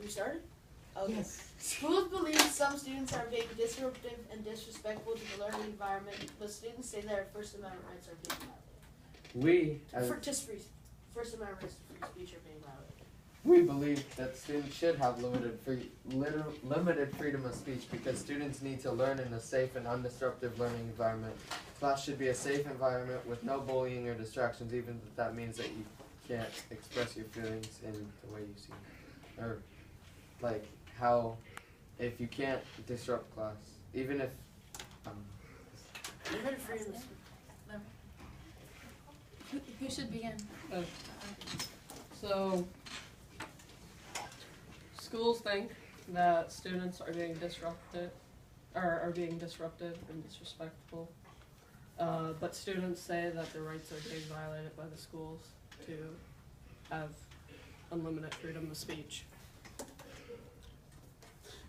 We started? Okay. Yes. Schools believe some students are being disruptive and disrespectful to the learning environment, but students say their First Amendment rights are being violated. First Amendment rights to free speech are being violated. We believe that students should have limited freedom of speech because students need to learn in a safe and undisruptive learning environment. Class should be a safe environment with no bullying or distractions, even if that means that you can't express your feelings in the way you see it. Or, like, how, if you can't disrupt class, even if, Limited freedom of speech. Who should begin? So, schools think that students are being disrupted, or are being disruptive and disrespectful, but students say that their rights are being violated by the schools to have unlimited freedom of speech.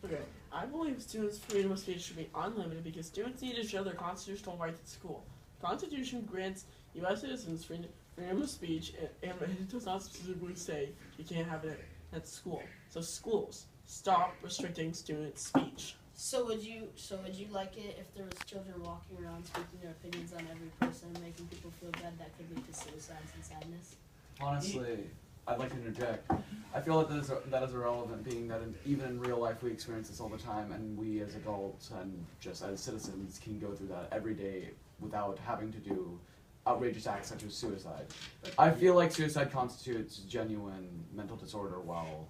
Okay, I believe students' freedom of speech should be unlimited because students need to show their constitutional rights at school. The Constitution grants U.S. citizens freedom of speech, and it does not specifically say you can't have it at school. So schools, stop restricting student speech. So would you like it if there was children walking around speaking their opinions on every person, making people feel bad? That could lead to suicides and sadness. Honestly, I'd like to interject. I feel that that is irrelevant, being that even in real life we experience this all the time, and we as adults and just as citizens can go through that every day without having to do outrageous acts such as suicide. I feel like suicide constitutes genuine mental disorder while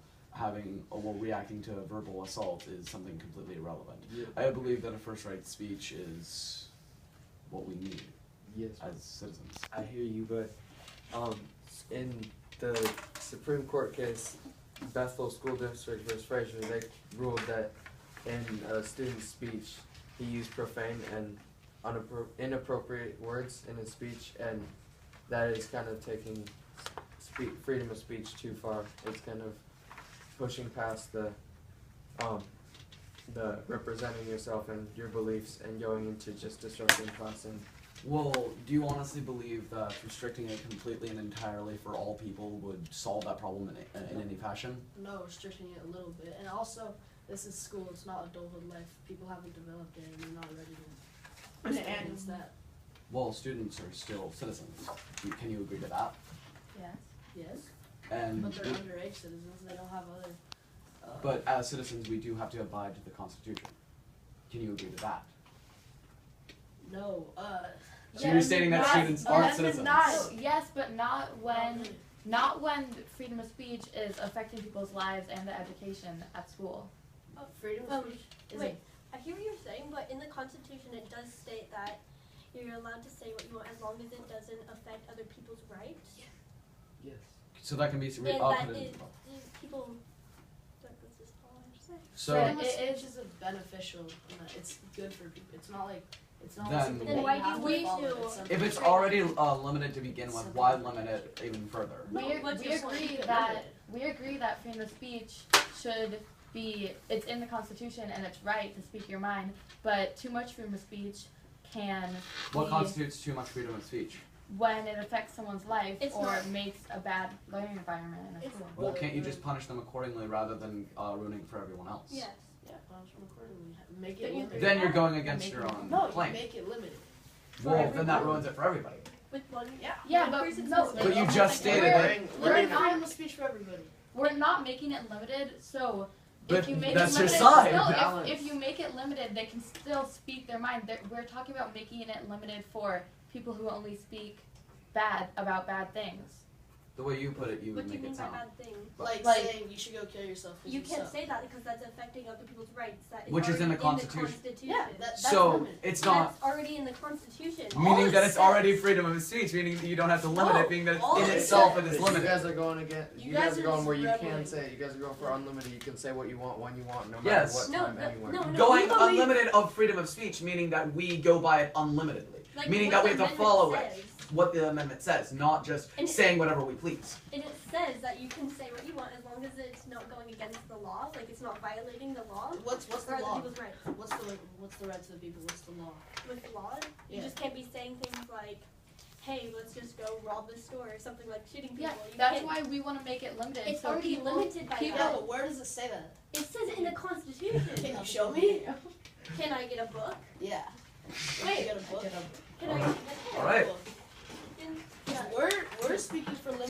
reacting to verbal assault is something completely irrelevant. Yeah. I believe that a first right speech is what we need yes, as citizens. I hear you, but in the Supreme Court case, Bethel School District versus Fraser, they ruled that in a student's speech, he used profane and inappropriate words in his speech, and that is kind of taking freedom of speech too far. It's kind of pushing past the representing yourself and your beliefs and going into just disrupting class. And Well, do you honestly believe that restricting it completely and entirely for all people would solve that problem in any fashion? No, restricting it a little bit. And also, this is school, it's not adulthood life. People haven't developed it and they're not ready to experience that. Well, students are still citizens. Can you agree to that? Yes. Yes. And But they're underage citizens, they don't have other but as citizens, we do have to abide to the Constitution. Can you agree to that? No, So you're stating that students aren't citizens? Yes, but not when freedom of speech is affecting people's lives and the education at school. freedom of speech is Wait, I hear what you're saying, but in the Constitution it does state that you're allowed to say what you want as long as it doesn't affect other people's rights. yes, So that can be And that people. That's just all I have to say. So freedom of speech is beneficial. It's good for people. It's not like Then something Then that why you do have we to follow. do- It's something if it's that- already limited to begin with, why limit it even further? No, We what's your point? agree that freedom of speech should be, it's in the Constitution and it's right to speak your mind, but too much freedom of speech can What be constitutes too much freedom of speech? when it affects someone's life It's or not- makes a bad learning environment in a It's- school. Well, can't you just punish them accordingly rather than ruining for everyone else? Yes. Yeah, punish them accordingly. Make But it you- limited. Then you're going against your own No, you claim. make it limited. Well, then that ruins it for everybody. With one, Yeah, one but person's no, mistake. But you just stated We're- that. we're not- freedom of speech for everybody. We're not making it limited, so But if you make that's it your limited, side. no, Balance. if you make it limited, they can still speak their mind. We're talking about making it limited for people who only speak bad about bad things. The way you put it, you What do you make mean it by sound. bad thing? Like, Like- saying you should go kill yourself. 'cause You you can't suck. say that because that's affecting other people's rights. That is Which is in already the Constitution. Yeah, that's So limited. it's not That's already in the Constitution. meaning it that it's says- already freedom of speech, meaning that you don't have to limit No, it, being that it's all in it itself says- it is You limited. guys are going again. You You guys guys are are going just where you rebelling. can say. You guys are going for unlimited. You can say what you want when you want, no matter Yes. what No, time, anywhere. no, Going you believe- unlimited of freedom of speech, meaning that we go by it unlimitedly. Like Meaning what that we the have to follow amendment it. says. What the amendment says, not just And- saying whatever we please. And it says that you can say what you want as long as it's not going against the law, like it's not violating the law. What's Or the other law? people's rights. What's the rights of the people? What's the law? With the law, you Yeah. just can't be saying things like, hey, let's just go rob the store or something like shooting people. Yeah, You that's can't- why we want to make it limited. It's so already people, limited by people- Yeah, that. but where does it say that? It says it in the Constitution. Can you show me? Can I get a book? Yeah. Wait. Get a book. Can I get a All right. Book.